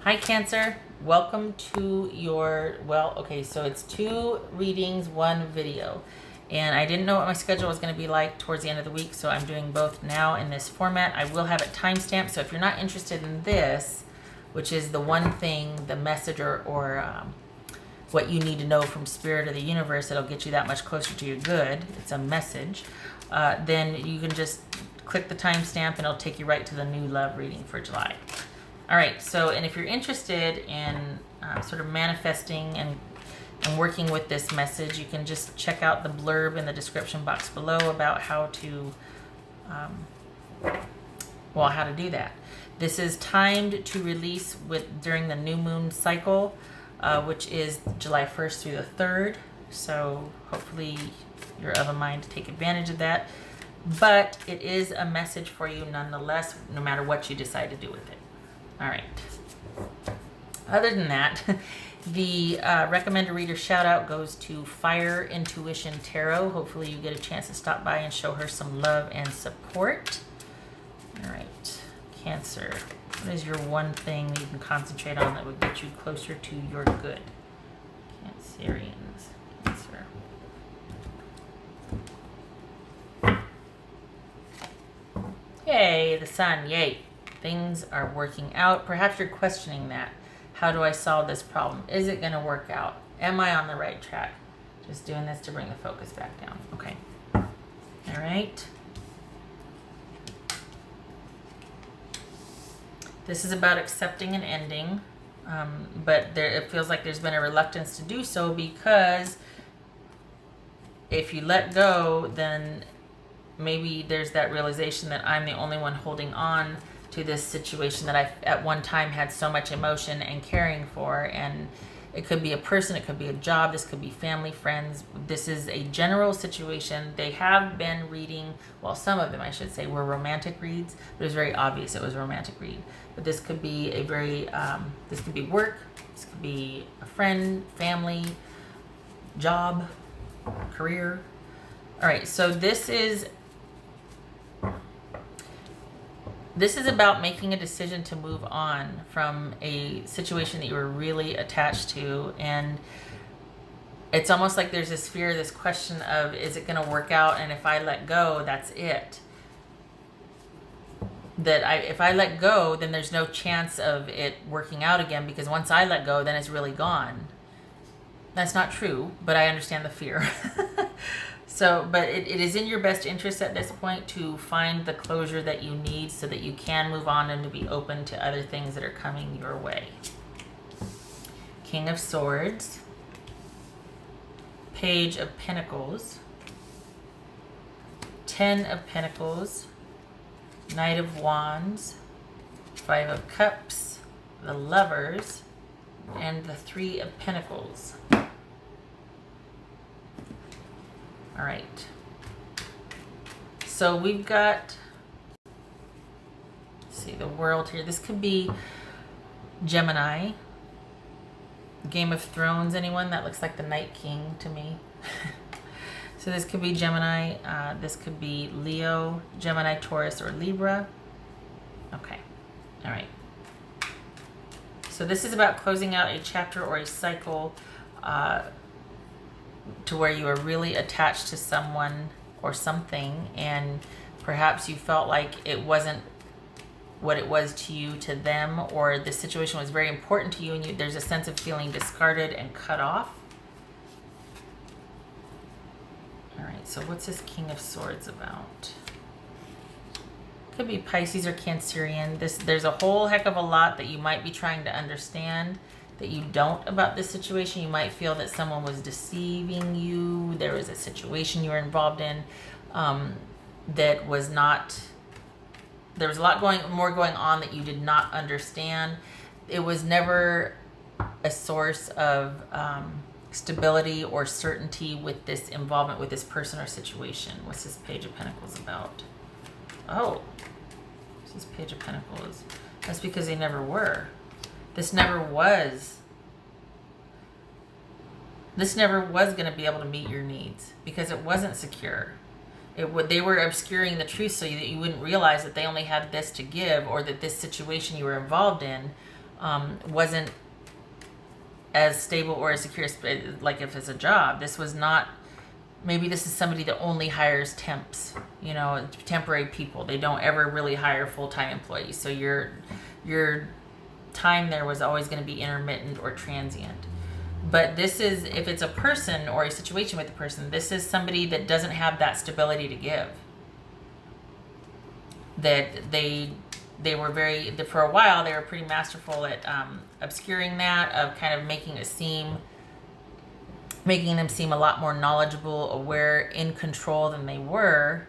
Hi Cancer, welcome to your, so it's 2 readings, 1 video. And I didn't know what my schedule was going to be like towards the end of the week, so I'm doing both now in this format. I will have it timestamped, so if you're not interested in this, which is the one thing, the message or what you need to know from Spirit or the universe that'll get you that much closer to your good, it's a message, then you can just click the timestamp and it'll take you right to the new love reading for July. All right, so, and if you're interested in sort of manifesting and working with this message, you can just check out the blurb in the description box below about how to, how to do that. This is timed to release during the new moon cycle, which is July 1st through the 3rd. So hopefully you're of a mind to take advantage of that. But it is a message for you nonetheless, no matter what you decide to do with it. All right. Other than that, the recommended reader shout out goes to Fire Intuition Tarot. Hopefully you get a chance to stop by and show her some love and support. All right, Cancer. What is your one thing that you can concentrate on that would get you closer to your good? Cancerians. Cancer. Yay, the sun. Yay. Things are working out. Perhaps you're questioning that. How do I solve this problem? Is it going to work out? Am I on the right track? Just doing this to bring the focus back down. Okay. All right. This is about accepting an ending, but it feels like there's been a reluctance to do so, because if you let go, then maybe there's that realization that I'm the only one holding on to this situation that I at one time had so much emotion and caring for. And it could be a person, it could be a job, this could be family, friends. This is a general situation. They have been reading, well, some of them I should say were romantic reads, but it was very obvious it was a romantic read. But this could be a very this could be work, this could be a friend, family, job, career. All right, so this is about making a decision to move on from a situation that you were really attached to. And it's almost like there's this fear, this question of, is it going to work out? And if I let go, that's it. If I let go, then there's no chance of it working out again, because once I let go, then it's really gone. That's not true, but I understand the fear. So, but it is in your best interest at this point to find the closure that you need so that you can move on and to be open to other things that are coming your way. King of Swords, Page of Pentacles, 10 of Pentacles, Knight of Wands, 5 of Cups, the Lovers, and the 3 of Pentacles. All right, so we've got, let's see, the World here. This could be Gemini, Game of Thrones. Anyone? That looks like the Night King to me. So this could be Gemini. This could be Leo, Gemini, Taurus, or Libra. Okay, all right. So this is about closing out a chapter or a cycle to where you are really attached to someone or something, and perhaps you felt like it wasn't what it was to you to them, or the situation was very important to you, and there's a sense of feeling discarded and cut off. All right, so what's this King of Swords about? Could be Pisces or Cancerian. There's a whole heck of a lot that you might be trying to understand that you don't about this situation. You might feel that someone was deceiving you. There was a situation you were involved in that was not, there was a lot more going on that you did not understand. It was never a source of stability or certainty with this involvement with this person or situation. What's this Page of Pentacles about? Oh, what's this Page of Pentacles? That's because they never were. This never was going to be able to meet your needs because it wasn't secure. They were obscuring the truth so that you wouldn't realize that they only had this to give, or that this situation you were involved in wasn't as stable or as secure as, like if it's a job. This was not, maybe this is somebody that only hires temps, you know, temporary people. They don't ever really hire full-time employees. So your time there was always going to be intermittent or transient. But this is, if it's a person or a situation with a person, this is somebody that doesn't have that stability to give. That they were very, for a while, they were pretty masterful at obscuring that, of kind of making them seem a lot more knowledgeable, aware, in control than they were,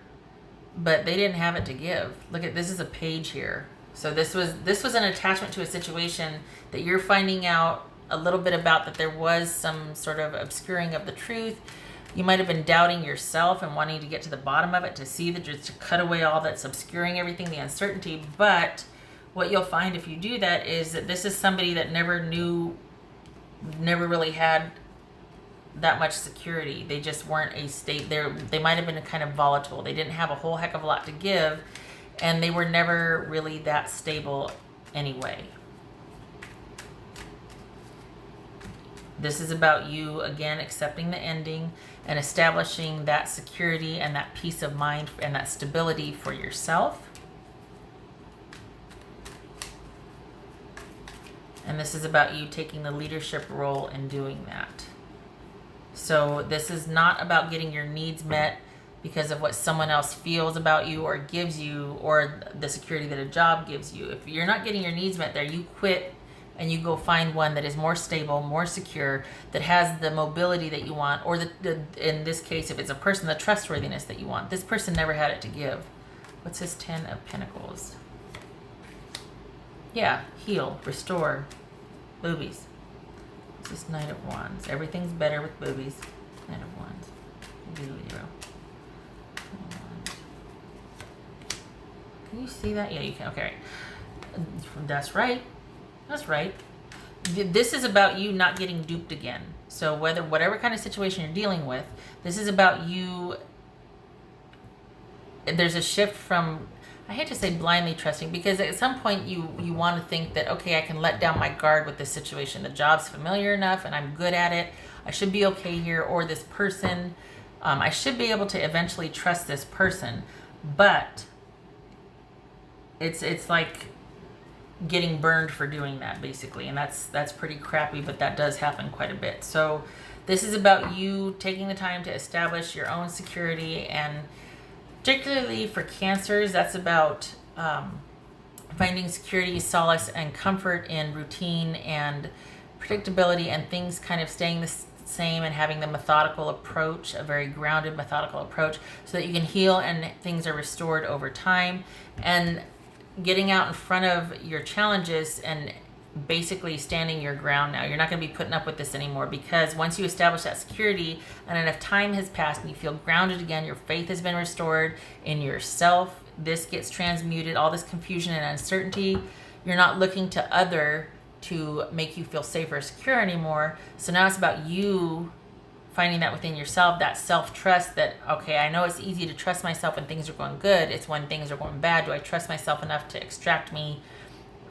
but they didn't have it to give. Look at, this is a page here. So this was an attachment to a situation that you're finding out a little bit about, that there was some sort of obscuring of the truth. You might have been doubting yourself and wanting to get to the bottom of it, to see that, just to cut away all that's obscuring everything, the uncertainty. But what you'll find if you do that is that this is somebody that never really had that much security. They just weren't a state. They might have been kind of volatile. They didn't have a whole heck of a lot to give, and they were never really that stable anyway. This is about you, again, accepting the ending and establishing that security and that peace of mind and that stability for yourself. And this is about you taking the leadership role in doing that. So this is not about getting your needs met because of what someone else feels about you or gives you, or the security that a job gives you. If you're not getting your needs met there, you quit and you go find one that is more stable, more secure, that has the mobility that you want, or in this case, if it's a person, the trustworthiness that you want. This person never had it to give. What's this 10 of Pentacles? Yeah, heal, restore, boobies. What's this Knight of Wands? Everything's better with boobies. Knight of Wands. Zero. Can you see that? Yeah, you can. Okay, that's right. That's right. This is about you not getting duped again. So whatever kind of situation you're dealing with, this is about you. There's a shift from, I hate to say blindly trusting, because at some point you want to think that, okay, I can let down my guard with this situation. The job's familiar enough and I'm good at it. I should be okay here. Or this person, I should be able to eventually trust this person. But it's like getting burned for doing that, basically, and that's pretty crappy, but that does happen quite a bit. So this is about you taking the time to establish your own security, and particularly for Cancers, that's about finding security, solace, and comfort in routine and predictability, and things kind of staying the same, and having the methodical approach, a very grounded methodical approach, so that you can heal and things are restored over time. And getting out in front of your challenges and basically standing your ground now. You're not going to be putting up with this anymore, because once you establish that security and enough time has passed and you feel grounded again, your faith has been restored in yourself, this gets transmuted, all this confusion and uncertainty. You're not looking to other to make you feel safe or secure anymore. So now it's about you finding that within yourself, that self-trust, that, okay, I know it's easy to trust myself when things are going good. It's when things are going bad, do I trust myself enough to extract me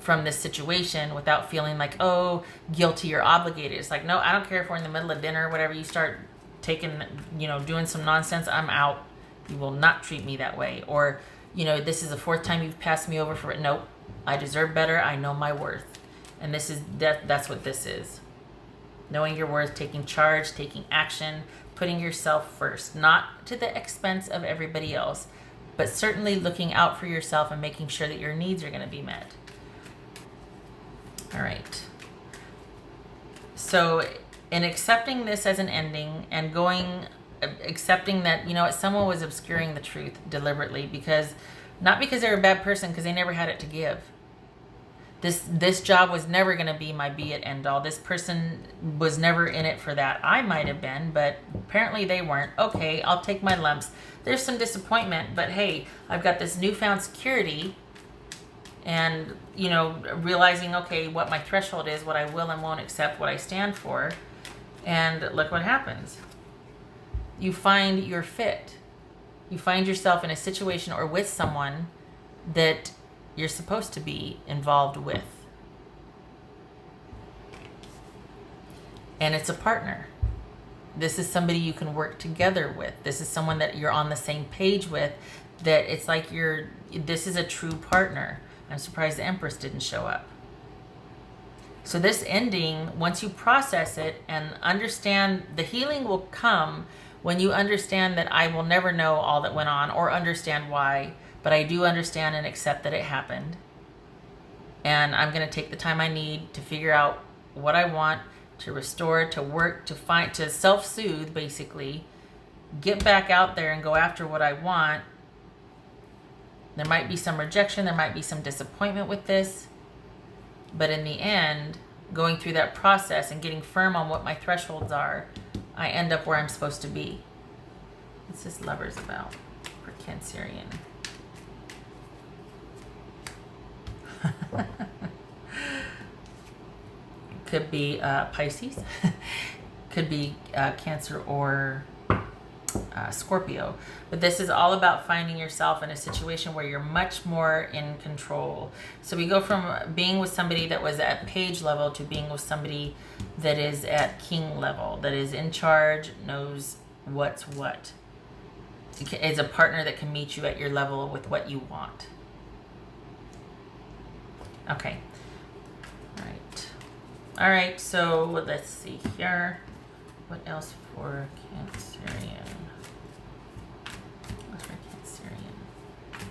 from this situation without feeling like, oh, guilty or obligated. It's like, no, I don't care if we're in the middle of dinner or whatever, you start doing some nonsense, I'm out. You will not treat me that way. Or, this is the fourth time you've passed me over for it. Nope, I deserve better. I know my worth. And that's what this is. Knowing your worth, taking charge, taking action, putting yourself first, not to the expense of everybody else, but certainly looking out for yourself and making sure that your needs are going to be met. All right. So in accepting this as an ending and accepting that, someone was obscuring the truth deliberately, not because they're a bad person, because they never had it to give. This job was never going to be my be it end all. This person was never in it for that. I might have been, but apparently they weren't. Okay, I'll take my lumps. There's some disappointment, but hey, I've got this newfound security, and realizing, okay, what my threshold is, what I will and won't accept, what I stand for, and look what happens. You find your fit. You find yourself in a situation or with someone that you're supposed to be involved with. And it's a partner. This is somebody you can work together with. This is someone that you're on the same page with, that it's like this is a true partner. I'm surprised the Empress didn't show up. So this ending, once you process it and understand, the healing will come when you understand that I will never know all that went on or understand why, but I do understand and accept that it happened. And I'm going to take the time I need to figure out what I want, to restore, to work, to find, to self-soothe, basically. Get back out there and go after what I want. There might be some rejection, there might be some disappointment with this. But in the end, going through that process and getting firm on what my thresholds are, I end up where I'm supposed to be. What's this Lovers about for Cancerian? Could be Pisces, could be Cancer or Scorpio. But this is all about finding yourself in a situation where you're much more in control. So we go from being with somebody that was at page level to being with somebody that is at king level, that is in charge, knows what's what. Is a partner that can meet you at your level with what you want. Okay. All right, so let's see here. What else for Cancerian? What's for Cancerian?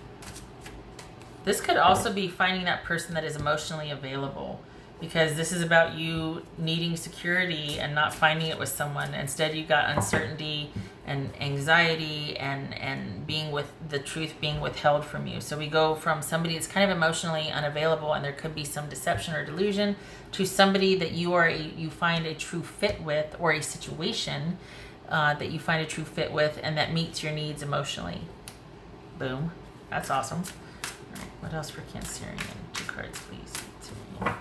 This could also be finding that person that is emotionally available, because this is about you needing security and not finding it with someone. Instead, you got uncertainty and anxiety and being with the truth being withheld from you. So we go from somebody that's kind of emotionally unavailable, and there could be some deception or delusion, to somebody that you find a true fit with, or a situation that you find a true fit with and that meets your needs emotionally. Boom. That's awesome. All right, what else for Cancerian? 2 cards, please. Cancerian.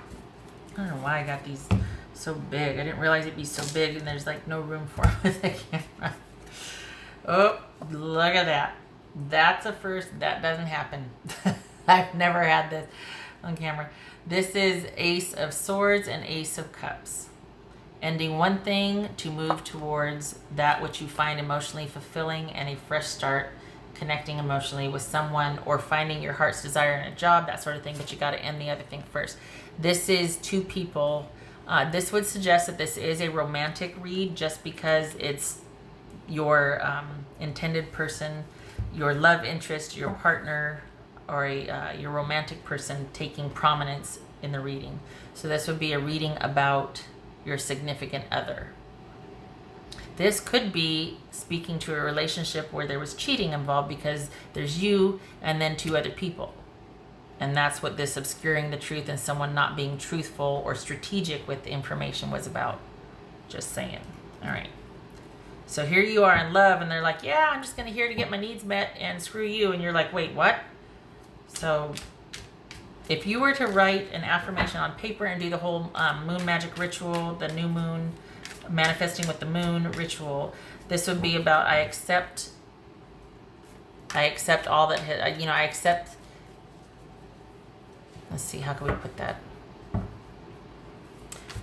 I don't know why I got these so big. I didn't realize it'd be so big, and there's like no room for them with the camera. Oh, look at that. That's a first. That doesn't happen. I've never had this on camera. This is Ace of Swords and Ace of Cups. Ending one thing to move towards that which you find emotionally fulfilling, and a fresh start, connecting emotionally with someone, or finding your heart's desire in a job, that sort of thing, but you got to end the other thing first. This is 2 people. This would suggest that this is a romantic read, just because it's your intended person, your love interest, your partner, or your romantic person taking prominence in the reading. So this would be a reading about your significant other. This could be speaking to a relationship where there was cheating involved, because there's you and then 2 other people. And that's what this obscuring the truth and someone not being truthful or strategic with the information was about. Just saying. All right. So here you are in love, and they're like, yeah, I'm just going to here to get my needs met, and screw you. And you're like, wait, what? So if you were to write an affirmation on paper and do the whole moon magic ritual, the new moon, manifesting with the moon ritual, this would be about I accept all that, I accept. Let's see, how can we put that?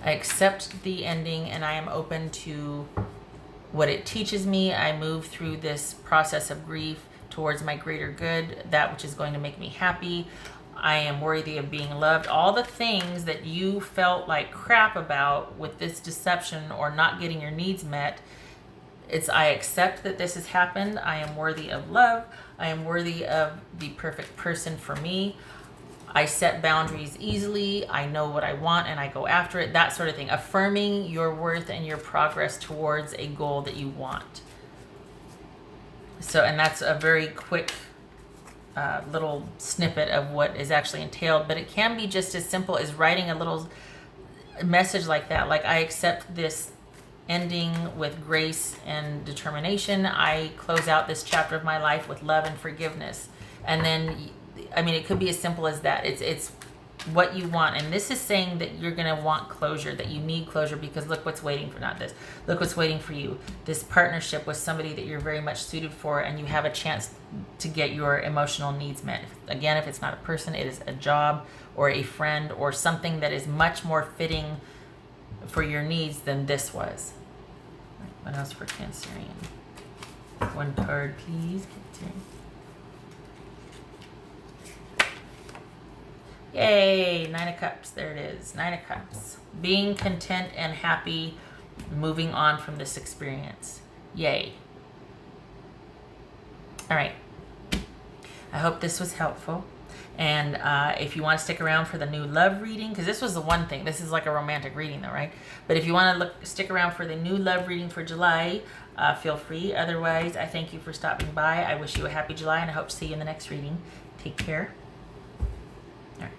I accept the ending, and I am open to what it teaches me. I move through this process of grief towards my greater good, that which is going to make me happy. I am worthy of being loved. All the things that you felt like crap about with this deception or not getting your needs met, it's I accept that this has happened. I am worthy of love. I am worthy of the perfect person for me. I set boundaries easily. I know what I want and I go after it, that sort of thing. Affirming your worth and your progress towards a goal that you want. So, and that's a very quick little snippet of what is actually entailed, but it can be just as simple as writing a little message like that. Like, I accept this ending with grace and determination. I close out this chapter of my life with love and forgiveness. And then, I mean, it could be as simple as that. It's what you want. And this is saying that you're going to want closure, that you need closure, because look what's waiting for, not this. Look what's waiting for you. This partnership with somebody that you're very much suited for, and you have a chance to get your emotional needs met. Again, if it's not a person, it is a job or a friend or something that is much more fitting for your needs than this was. What else for Cancerian? One card, please, Cancerian. Yay, Nine of Cups. There it is. Nine of Cups. Being content and happy, moving on from this experience. Yay. All right. I hope this was helpful. And if you want to stick around for the new love reading, because this was the one thing. This is like a romantic reading though, right? But if you want to stick around for the new love reading for July, feel free. Otherwise, I thank you for stopping by. I wish you a happy July, and I hope to see you in the next reading. Take care. All right.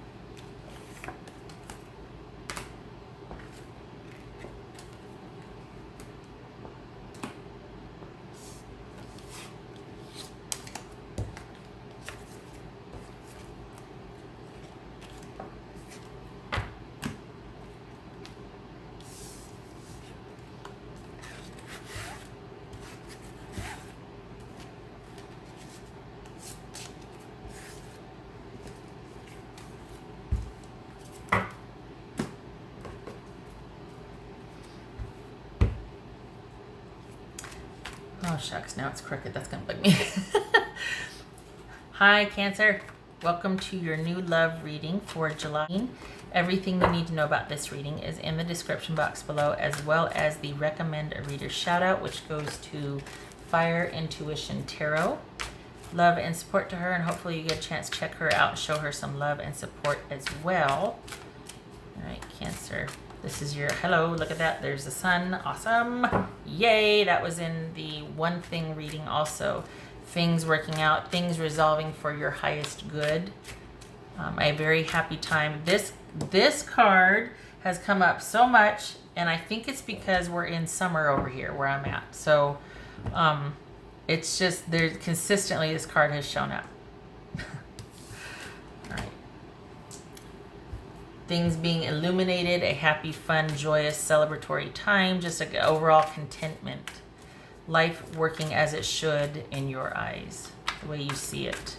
Oh, shucks. Now it's crooked. That's going to bug me. Hi, Cancer. Welcome to your new love reading for July. Everything you need to know about this reading is in the description box below, as well as the recommend a reader shout out, which goes to Fire Intuition Tarot. Love and support to her, and hopefully you get a chance to check her out and show her some love and support as well. All right, Cancer. This is your, hello, look at that. There's the sun. Awesome. Yay. That was in the one thing reading also. Things working out, things resolving for your highest good. A very happy time. This card has come up so much, and I think it's because we're in summer over here where I'm at. So it's just, there's consistently this card has shown up. All right. Things being illuminated, a happy, fun, joyous, celebratory time, just an overall contentment. Life working as it should in your eyes, the way you see it.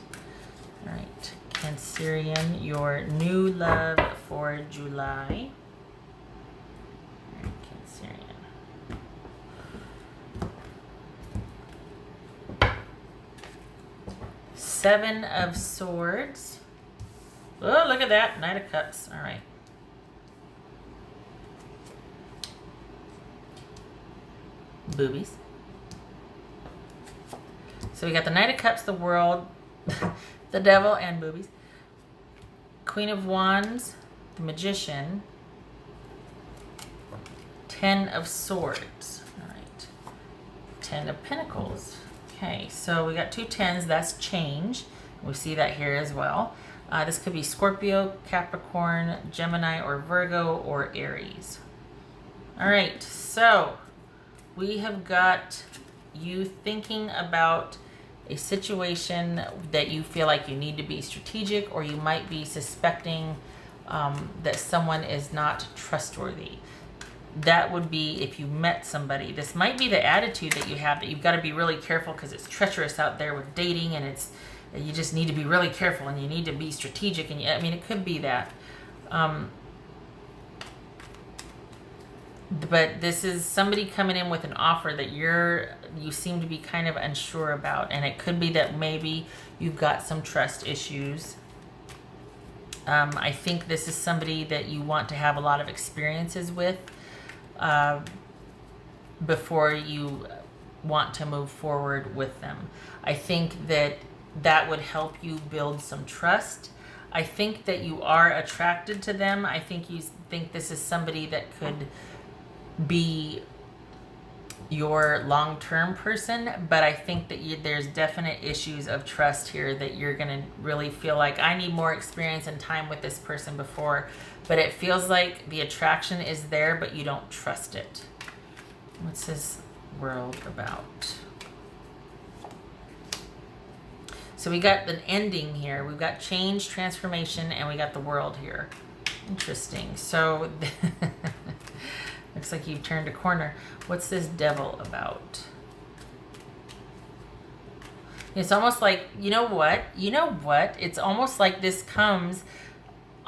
All right, Cancerian, your new love for July. All right, Cancerian. Seven of Swords. Oh, look at that. Knight of Cups. All right. Boobies. So we got the Knight of Cups, the World, the Devil, and boobies. Queen of Wands, the Magician. 10 of Swords. All right. 10 of Pentacles. Okay, so we got two tens. That's change. We see that here as well. This could be Scorpio, Capricorn, Gemini, or Virgo, or Aries. All right, so we have got you thinking about a situation that you feel like you need to be strategic, or you might be suspecting that someone is not trustworthy. That would be if you met somebody. This might be the attitude that you have, that you've got to be really careful because it's treacherous out there with dating, and you just need to be really careful, and you need to be strategic. And I mean, it could be that. But this is somebody coming in with an offer that you seem to be kind of unsure about. And it could be that maybe you've got some trust issues. I think this is somebody that you want to have a lot of experiences with before you want to move forward with them. I think that would help you build some trust. I think that you are attracted to them. I think you think this is somebody that could be your long-term person, but I think that there's definite issues of trust here that you're going to really feel like, I need more experience and time with this person before, but it feels like the attraction is there, but you don't trust it. What's this world about? So we got an ending here. We've got change, transformation, and we got the world here. Interesting. So looks like you've turned a corner. What's this devil about? It's almost like, you know what? It's almost like this comes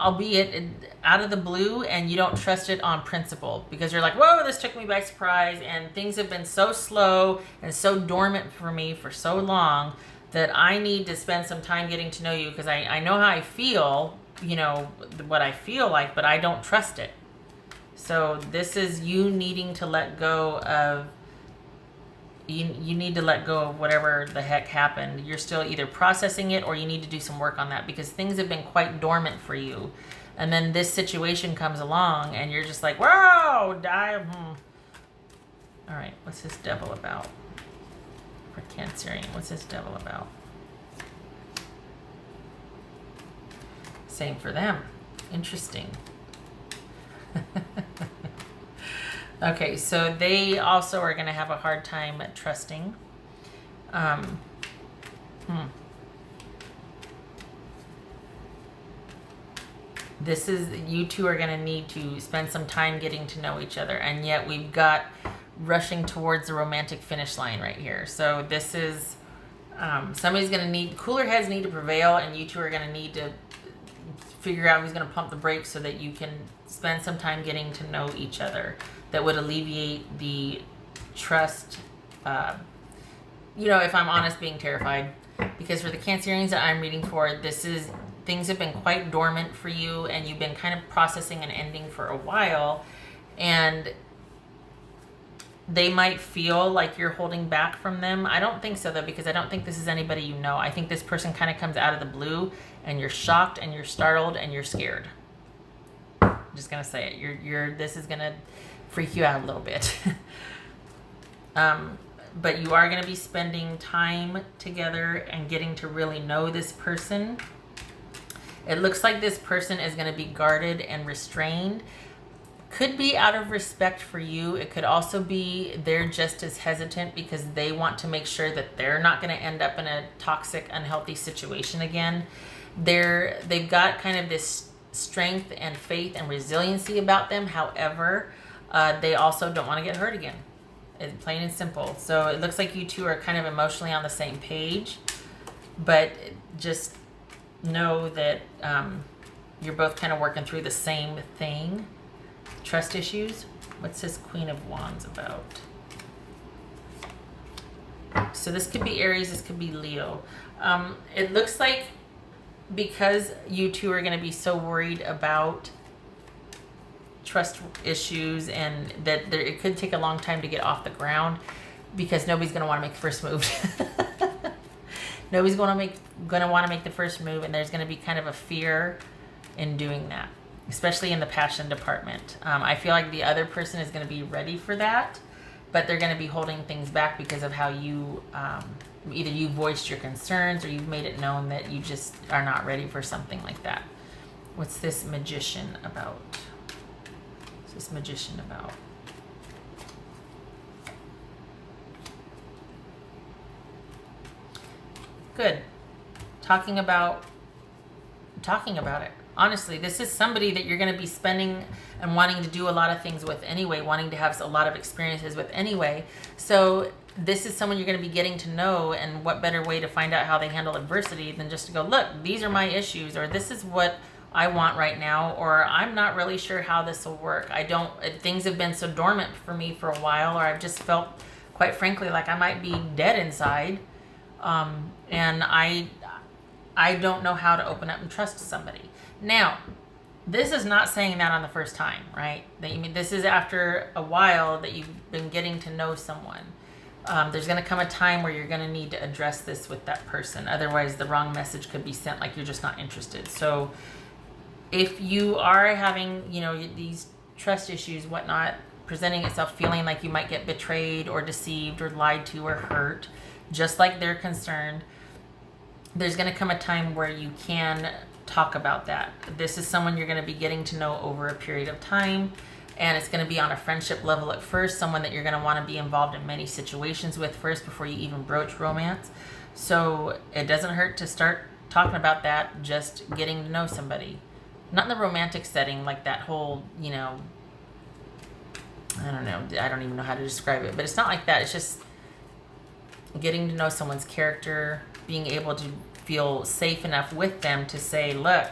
albeit out of the blue, and you don't trust it on principle because you're like, whoa, this took me by surprise, and things have been so slow and so dormant for me for so long that I need to spend some time getting to know you because I know how I feel, you know, what I feel like, but I don't trust it. So this is you needing to let go of, you need to let go of whatever the heck happened. You're still either processing it or you need to do some work on that because things have been quite dormant for you. And then this situation comes along and you're just like, whoa, All right, what's this devil about? For Cancerian, what's this devil about? Same for them. Interesting. Okay, so they also are going to have a hard time trusting. This is, you two are going to need to spend some time getting to know each other, and yet we've got rushing towards the romantic finish line right here. So this is, somebody's going to need, cooler heads need to prevail, and you two are going to need to figure out who's going to pump the brakes so that you can spend some time getting to know each other. That would alleviate the trust, you know, if I'm honest, being terrified. Because for the Cancerians that I'm reading for, this is, things have been quite dormant for you and you've been kind of processing an ending for a while. And they might feel like you're holding back from them. I don't think so though, because I don't think this is anybody you know. I think this person kind of comes out of the blue and you're shocked and you're startled and you're scared. I'm just going to say it. This is going to freak you out a little bit. But you are going to be spending time together and getting to really know this person. It looks like this person is going to be guarded and restrained. Could be out of respect for you. It could also be they're just as hesitant because they want to make sure that they're not going to end up in a toxic, unhealthy situation again. They've got kind of this strength and faith and resiliency about them. However, they also don't want to get hurt again. It's plain and simple. So it looks like you two are kind of emotionally on the same page, but just know that you're both kind of working through the same thing. Trust issues. What's this Queen of Wands about? So this could be Aries, this could be Leo. It looks like because you two are going to be so worried about trust issues and that it could take a long time to get off the ground because nobody's going to want to make the first move. Nobody's going to want to make the first move, and there's going to be kind of a fear in doing that, especially in the passion department. I feel like the other person is going to be ready for that, but they're going to be holding things back because of how you either you voiced your concerns or you've made it known that you just are not ready for something like that. What's this Magician about? What's this Magician about? Good. Talking about it. Honestly, this is somebody that you're going to be spending and wanting to do a lot of things with anyway, wanting to have a lot of experiences with anyway. So this is someone you're going to be getting to know, and what better way to find out how they handle adversity than just to go, look, these are my issues, or this is what I want right now, or I'm not really sure how this will work. Things have been so dormant for me for a while, or I've just felt, quite frankly, like I might be dead inside. And I don't know how to open up and trust somebody. Now, this is not saying that on the first time, right? This is after a while that you've been getting to know someone. There's going to come a time where you're going to need to address this with that person. Otherwise, the wrong message could be sent, like you're just not interested. So if you are having, these trust issues, whatnot, presenting itself, feeling like you might get betrayed or deceived or lied to or hurt, just like they're concerned, there's going to come a time where you can talk about that. This is someone you're going to be getting to know over a period of time, and it's going to be on a friendship level at first, someone that you're going to want to be involved in many situations with first before you even broach romance. So it doesn't hurt to start talking about that, just getting to know somebody. Not in the romantic setting, like that whole, I don't know, I don't even know how to describe it, but it's not like that. It's just getting to know someone's character, being able to feel safe enough with them to say, look,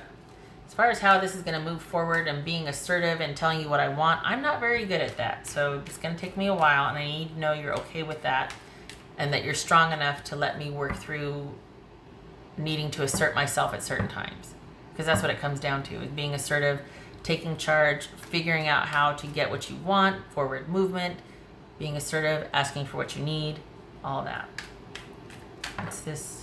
As far as how this is going to move forward and being assertive and telling you what I want, I'm not very good at that. So it's going to take me a while, and I need to know you're okay with that and that you're strong enough to let me work through needing to assert myself at certain times. Because that's what it comes down to, is being assertive, taking charge, figuring out how to get what you want, forward movement, being assertive, asking for what you need, all that. What's this?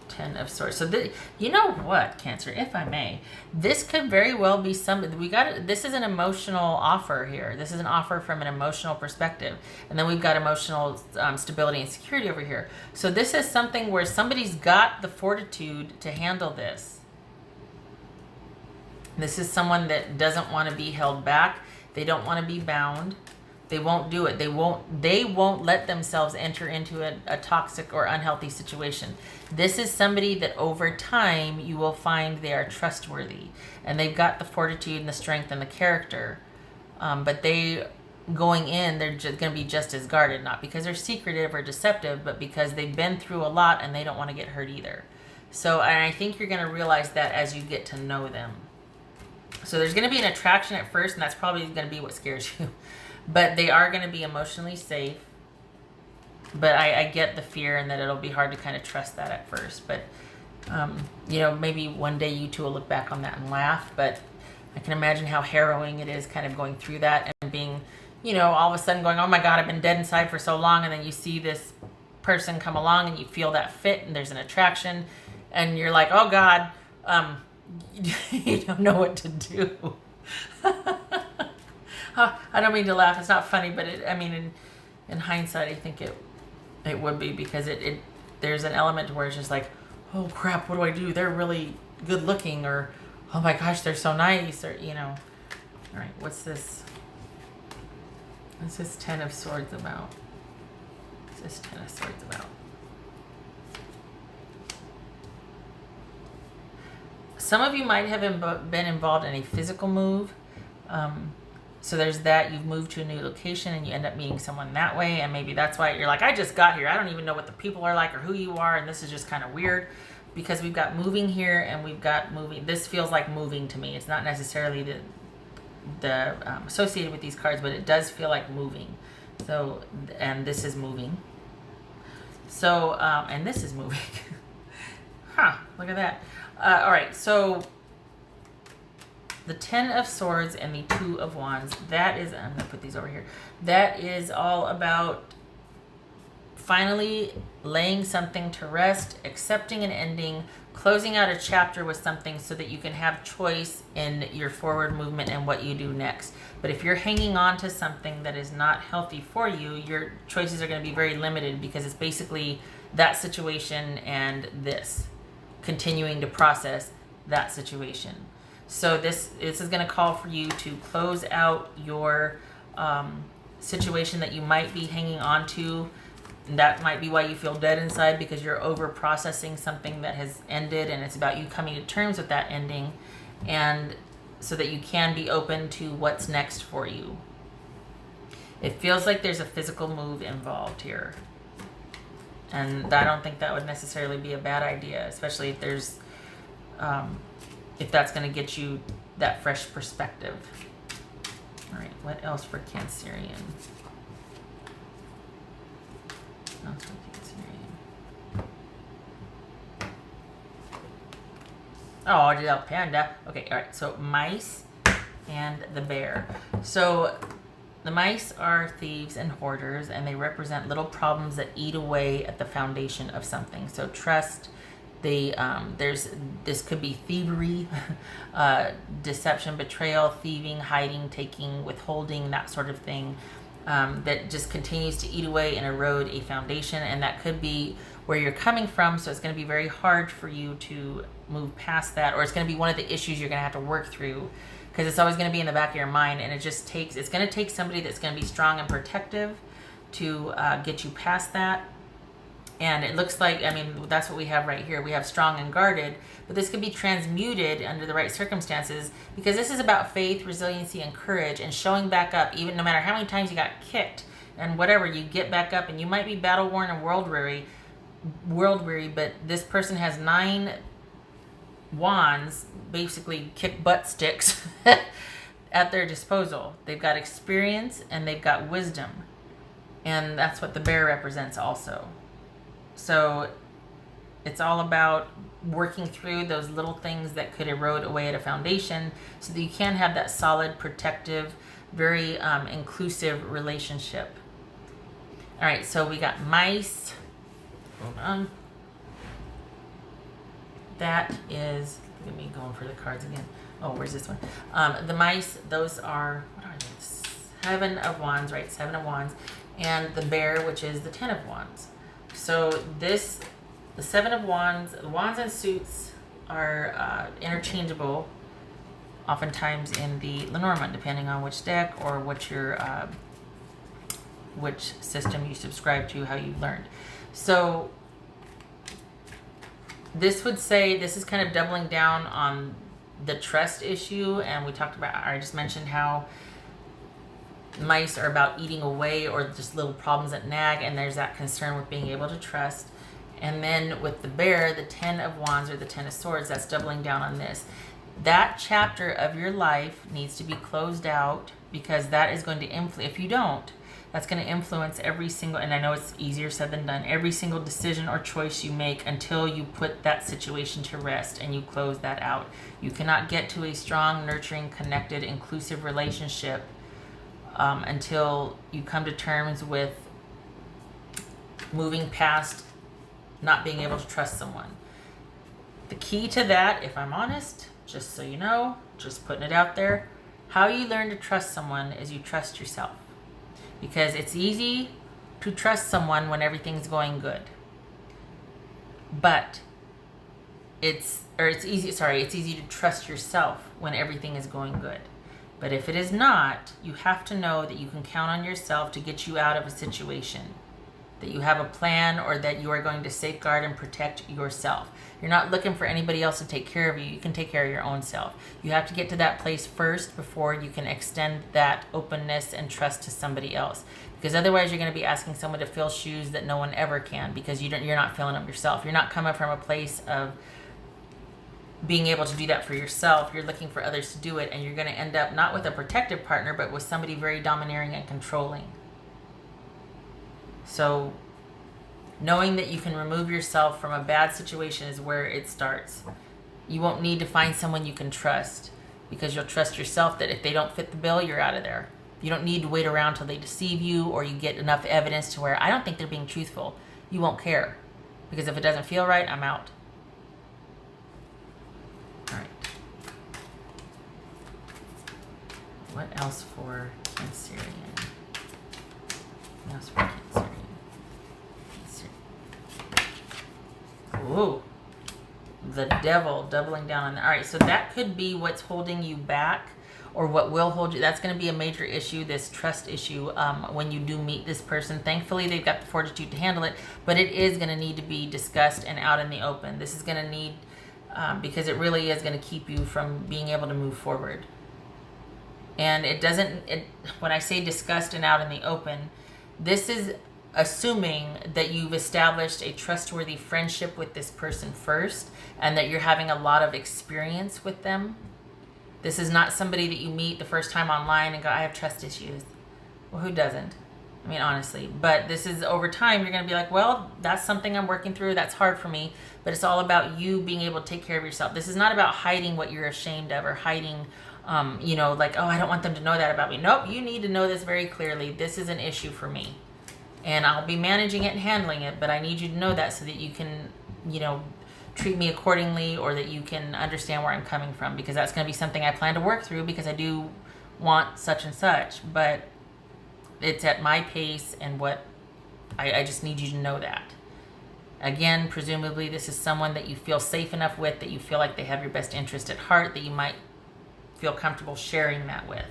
10 of Swords. So you know what, Cancer, if I may, this could very well be this is an emotional offer here. This is an offer from an emotional perspective. And then we've got emotional stability and security over here. So this is something where somebody's got the fortitude to handle this. This is someone that doesn't want to be held back. They don't want to be bound. They won't do it. They won't let themselves enter into a toxic or unhealthy situation. This is somebody that over time you will find they are trustworthy, and they've got the fortitude and the strength and the character. But going in, they're just going to be just as guarded, not because they're secretive or deceptive, but because they've been through a lot and they don't want to get hurt either. So, and I think you're going to realize that as you get to know them. So there's going to be an attraction at first, and that's probably going to be what scares you. But they are going to be emotionally safe. But I get the fear, and that it'll be hard to kind of trust that at first. But, you know, maybe one day you two will look back on that and laugh. But I can imagine how harrowing it is kind of going through that and being, you know, all of a sudden going, oh my God, I've been dead inside for so long. And then you see this person come along and you feel that fit and there's an attraction. And you're like, oh God, you don't know what to do. I don't mean to laugh. It's not funny, but in hindsight, I think it would be, because there's an element where it's just like, oh crap, what do I do? They're really good looking, or oh my gosh, they're so nice, or you know. All right, what's this? What's this 10 of Swords about? What's this 10 of Swords about? Some of you might have been involved in a physical move. So there's that. You've moved to a new location and you end up meeting someone that way. And maybe that's why you're like, I just got here. I don't even know what the people are like or who you are. And this is just kind of weird, because we've got moving here and we've got moving. This feels like moving to me. It's not necessarily the associated with these cards, but it does feel like moving. So, and this is moving. So, and this is moving. Look at that. All right. So the 10 of Swords and the 2 of Wands, that is, I'm going to put these over here. That is all about finally laying something to rest, accepting an ending, closing out a chapter with something so that you can have choice in your forward movement and what you do next. But if you're hanging on to something that is not healthy for you, your choices are going to be very limited, because it's basically that situation and this, continuing to process that situation. So this is going to call for you to close out your situation that you might be hanging on to. And that might be why you feel dead inside, because you're over processing something that has ended, and it's about you coming to terms with that ending, and so that you can be open to what's next for you. It feels like there's a physical move involved here. And I don't think that would necessarily be a bad idea, especially if there's if that's going to get you that fresh perspective. All right, what else for Cancerian? What else for Cancerian? Oh, the panda. Okay, all right, so mice and the bear. So the mice are thieves and hoarders, and they represent little problems that eat away at the foundation of something. So trust. This could be thievery, deception, betrayal, thieving, hiding, taking, withholding, that sort of thing, that just continues to eat away and erode a foundation. And that could be where you're coming from, so it's going to be very hard for you to move past that, or it's going to be one of the issues you're going to have to work through, because it's always going to be in the back of your mind. And it's going to take somebody that's going to be strong and protective to get you past that. And it looks like, I mean, that's what we have right here. We have strong and guarded, but this could be transmuted under the right circumstances, because this is about faith, resiliency, and courage, and showing back up, even no matter how many times you got kicked and whatever, you get back up. And you might be battle worn and world weary, but this person has 9 wands basically kick butt sticks at their disposal. They've got experience and they've got wisdom. And that's what the bear represents also. So it's all about working through those little things that could erode away at a foundation so that you can have that solid, protective, very inclusive relationship. All right, so we got mice. Hold on. That is, look at me going for the cards again. Oh, where's this one? The mice, those are, what are these? 7 of Wands, right? 7 of Wands. And the bear, which is the 10 of Wands. So this, the 7 of Wands, the Wands and suits are interchangeable, oftentimes in the Lenormand, depending on which deck or what your, which system you subscribe to, how you learned. So this would say, this is kind of doubling down on the trust issue. And we talked about, I just mentioned how mice are about eating away or just little problems that nag. And there's that concern with being able to trust. And then with the bear, the 10 of Wands or the 10 of Swords, that's doubling down on this. That chapter of your life needs to be closed out because that is going to influence, if you don't, that's going to influence every single, and I know it's easier said than done, every single decision or choice you make until you put that situation to rest and you close that out. You cannot get to a strong, nurturing, connected, inclusive relationship until you come to terms with moving past not being able to trust someone. The key to that, if I'm honest, just so you know, just putting it out there, how you learn to trust someone is you trust yourself. Because it's easy to trust someone when everything's going good. But it's easy to trust yourself when everything is going good. But if it is not, you have to know that you can count on yourself to get you out of a situation. That you have a plan or that you are going to safeguard and protect yourself. You're not looking for anybody else to take care of you. You can take care of your own self. You have to get to that place first before you can extend that openness and trust to somebody else. Because otherwise you're going to be asking someone to fill shoes that no one ever can because you're not filling them yourself. You're not coming from a place of being able to do that for yourself. You're looking for others to do it, and you're going to end up not with a protective partner but with somebody very domineering and controlling. So knowing that you can remove yourself from a bad situation is where it starts. You won't need to find someone you can trust because you'll trust yourself that if they don't fit the bill, you're out of there. You don't need to wait around till they deceive you or you get enough evidence to where I don't think they're being truthful. You won't care because if it doesn't feel right, I'm out. All right. What else for Cancerian? What else for Cancerian? Ooh, the devil doubling down on that. All right, so that could be what's holding you back or what will hold you. That's going to be a major issue, this trust issue, when you do meet this person. Thankfully, they've got the fortitude to handle it, but it is going to need to be discussed and out in the open. This is going to need, because it really is going to keep you from being able to move forward. And when I say discussed and out in the open, this is assuming that you've established a trustworthy friendship with this person first and that you're having a lot of experience with them. This is not somebody that you meet the first time online and go, I have trust issues. Well, who doesn't? I mean, honestly. But this is over time, you're going to be like, well, that's something I'm working through. That's hard for me. But it's all about you being able to take care of yourself. This is not about hiding what you're ashamed of or hiding, like, oh, I don't want them to know that about me. Nope, you need to know this very clearly. This is an issue for me. And I'll be managing it and handling it, but I need you to know that so that you can, treat me accordingly or that you can understand where I'm coming from, because that's going to be something I plan to work through because I do want such and such, but it's at my pace and what I just need you to know that. Again, presumably this is someone that you feel safe enough with, that you feel like they have your best interest at heart, that you might feel comfortable sharing that with.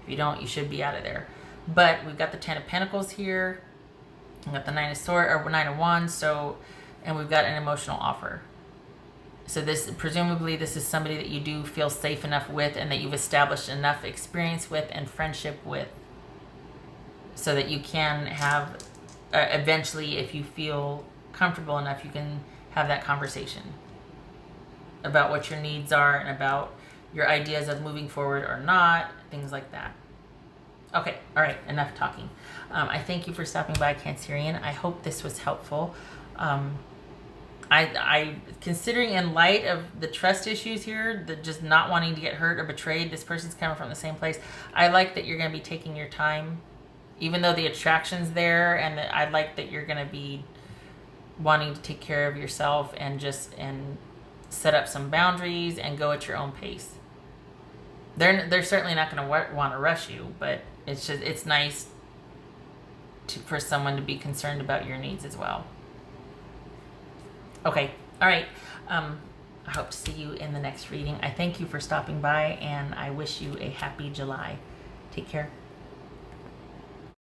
If you don't, you should be out of there. But we've got the 10 of Pentacles here. We've got the 9 of Wands, and we've got an emotional offer. So presumably this is somebody that you do feel safe enough with and that you've established enough experience with and friendship with so that you can have, eventually, if you feel comfortable enough, you can have that conversation. about what your needs are and about your ideas of moving forward or not, things like that. Okay, all right, enough talking. I thank you for stopping by, Cancerian. I hope this was helpful. I considering in light of the trust issues here, the just not wanting to get hurt or betrayed, this person's coming from the same place. I like that you're going to be taking your time, even though the attraction's there, and I like that you're going to be wanting to take care of yourself and set up some boundaries and go at your own pace. They're certainly not going to want to rush you, but it's nice for someone to be concerned about your needs as well. Okay, all right. I hope to see you in the next reading. I thank you for stopping by, and I wish you a happy July. Take care.